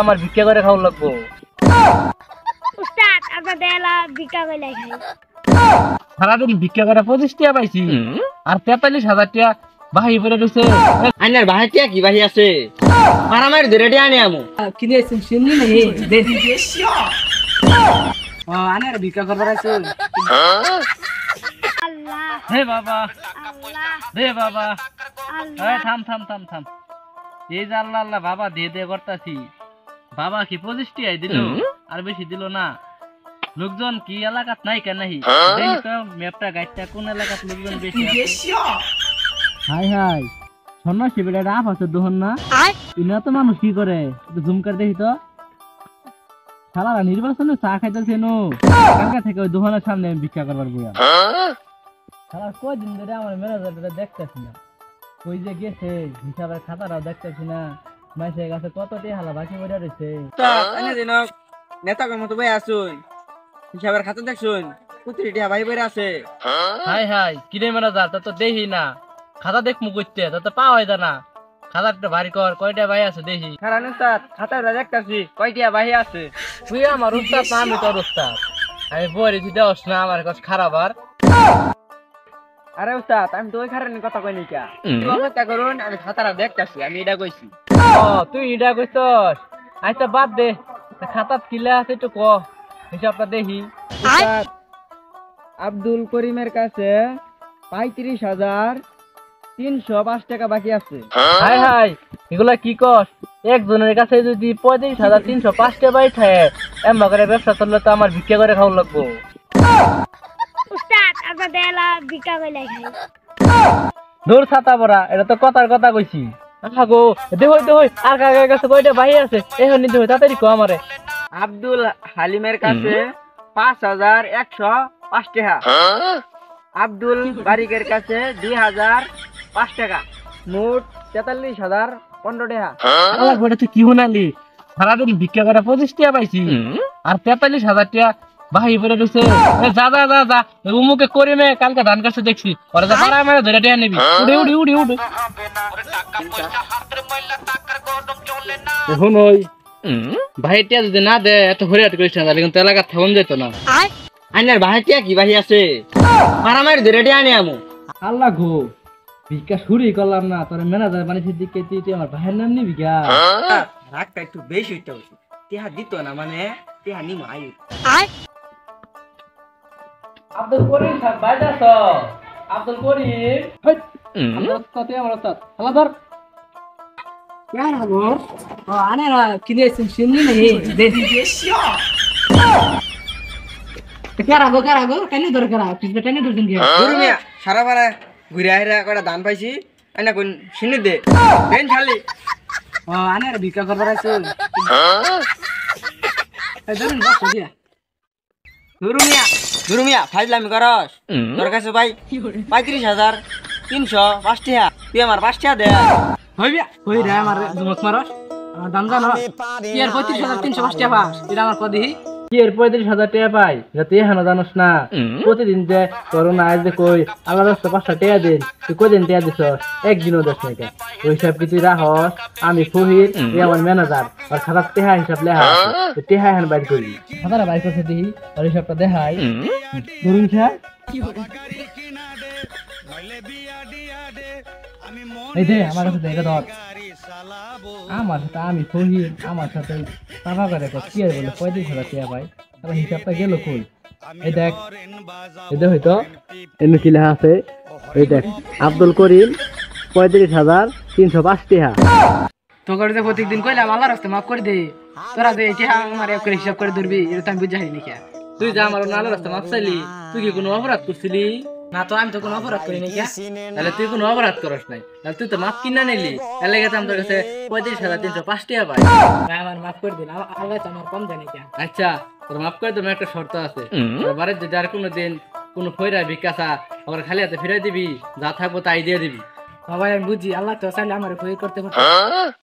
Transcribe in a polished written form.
আমার ভিক্ষা করে খাওয়া লাগবো। উস্তাদ আমরা দেলা ভিক্ষা কইলাই খাই। সারাদিন ভিক্ষা করে 25 টাকা পাইছি আর 43,000 টাকা বাহি পড়ে রইছে। আইনার বাহি টিয়া কি বাহি আছে মারামারি ধরে টিয়া আনি আমু কিনে আইছেন শুনলি না হে দে আনার ভিক্ষা করবার আইছেন। আল্লাহ হে বাবা আল্লাহ হে বাবা আল্লাহ এই থাম থাম থাম থাম এই যে আল্লাহ আল্লাহ বাবা দিয়ে দে করতাছি। বাবা কি 25 টাকাই দিল আর বেশি দিল না। লোকজন কি এলাকাত নাই কেন নাহি দেখি তো ম্যাপটা গাইডটা কোন এলাকাত লোকজন বেশি আছে। হাই হাই সন্ন্যাসী বেটা আপ আছে দোহন না ইনা তো মানুষ কি করে একটু জুম করে দেখি তো। শালারা নির্বাচনে চা খাইতেছে নো কালকা থেকে ওই দোকানের সামনে ভিক্ষা করবার বইয়া। শালা কয়দিন ধরে আমার ম্যানেজারটা দেখতেছি না কই যে গেছে হিসাবের খাতাটাও দেখতেছি না। মাইসের কাছে কত হালা বাকি পড়ে রয়েছে। আইনা দিন নেতাকের মতো বই আসুন হিসাবের খাতা দেখছুন কুত্রি টিয়া বাহি বইরা আছে। হাই হাই কিনে ম্যানেজার তা তো দেখি না খাতা দেখমু কইতে তা তো পাওয়া যায় না। খাতাটা ভারী কর কয়টা ভাই আছে দেখি। খারান উস্তাদ খাতাটা দেখতাছি কয়টিয়া বাহি আছে। তুই আমার উস্তাদ না আমি তোর উস্তাদ। আমি বলি তুই দেওস না আমার কাছে খারাপ আর। আরে উস্তাদ আমি তো ওই খারানের কথা কই নাই কা তুই অপেক্ষা করুন আমি খাতাটা দেখতাছি আমি এটা কইছি। ও তুই ইডা কইছস আচ্ছা বাদ দে খাতাত কিলা আছে একটু ক হিসাবটা দেখি। উস্তাদ আব্দুল করিমের কাছে 35,305 টাকা বাকি আছে। হাই হাই এগুলা কি কস একজনের কাছে যদি 35,305 টাকা পাইছে এমন করে ব্যবসা চললে তো আমার ভিক্ষা করে খাওয়া লাগবো। উস্তাদ আমরা দেলা ভিক্ষা কইলাই খাই। দূর ছাতা পড়া এটা তো কথার কথা কইছি। গো দেহই দেহই আর কার কাছে কয়টা ভাই আছে এখন নিতে হয় তাড়াতাড়ি কো আমারে। আব্দুল হালিমের কাছে 5,105 টাকা। আব্দুল বারিকের কাছে 2,005 টাকা মোট 43,015 টাকা। আল্লাহ বড় তুই কি হুনালি সারাদিন ভিক্ষা করে 25 টাকা পাইছি আর 43,000 টাকা বাহি পড়ে রইছে। যা যা যা যা উমুকে করিমে কালকে ধান কাছে দেখছি ওরা যা পারা মেরে ধরে টাকা নিবি উড়ে উড়ে উড়ে উড়ে। এখন ওই ভাইটিয়া যদি না দে এত হরিয়াট করিস না তাহলে কিন্তু এলাকা থাকুন যেত না। আইনার বাহি টিয়া কি বাহি আছে মারামারি ধরে টিয়া আনি আমু। আল্লাহ গো ভিক্ষা শুরুই করলাম না তোর ম্যানেজার বানিয়ে দিকে তুই আমার ভাইয়ের নাম নিবি গা। রাগটা একটু বেশি হইতে হচ্ছে টিয়া দিত না মানে টিয়া নিম আয়ু। আব্দুল করিম স্যার বাইরে আছ আব্দুল করিম আমার সাথে আমার সাথে হ্যালো ধর কেন খবর ও আনেরা কিনে আইছেন শুনলি না হে দে কারাগো কেন দরকার পিছনে টেনে ধরছেন কি গুরু মিয়া সারা পাড়া ঘুরে আইরা কয়টা ধান পাইছি আইনা কোন শুনি দে দেন খালি ও আনেরা ভিক্ষা করবার আইছেন এই ধরুন বস দিয়া গুরু মিয়া ফাইজলামি করস তোর কাছে ভাই 35,305 টাকা তুই আমার 5 টাকা দে। হইবিয়া হই রে আমার জমক মারস আমার দাম জানো কি আর 35,305 টাকা পাস এটা আমার কদি কি এর 35,000 টাকা পাই তুই এখানে জানোস না প্রতিদিন যে করোনা আজ যে কই আল্লাহ রাস্তা 5 টাকা দেন তুই কদিন টাকা দিছ একদিনও দেশ নাই কেন ওই হিসাব কি তুই রাখস আমি ফহির এই আমার ম্যানেজার আর খারাপ টাকা হিসাব লেখা আছে টাকা এখন বাইর করি খাতাটা বাইর করতে দিই আর হিসাবটা দেখাই ধরুন স্যার এই দে আমার কাছে দেখে ধর আমার সাথে আমি ফহির আমার সাথে টাকা করে কি আর বলে 35,000 টাকা পাই তাহলে হিসাবটা গেল কই। এই দেখ হয়তো এমনি কি লেখা আছে এই দেখ আব্দুল করিম 35,305 টাকা। তোকে যে প্রত্যেকদিন কইলাম আল্লাহ রাস্তা মাফ করে দে তোরা যে এটা আমার এক করে হিসাব করে ধরবি এটা আমি বুঝাই নি কে তুই যা আমার আল্লাহ রাস্তা মাফ চাইলি তুই কি কোনো অপরাধ করছিলি না? তো আমি তো কোনো অপরাধ করিনি কে তাহলে তুই কোনো অপরাধ করস নাই তাহলে তুই তো মাফ কিনা নিলি এলে গেছে আমার কাছে 35,305 টাকা পাই আমার মাফ করে দিন আল্লাহ তো আমার কম জানি কে। আচ্ছা তোর মাফ করে দেবো একটা শর্ত আছে এবারে যদি আর কোনো দিন কোনো ফয়রা ভিক্ষাসা ওর খালি হাতে ফিরাই দিবি যা থাকবো তাই দিয়ে দিবি। সবাই আমি বুঝি আল্লাহ তো চাইলে আমার ফয়র করতে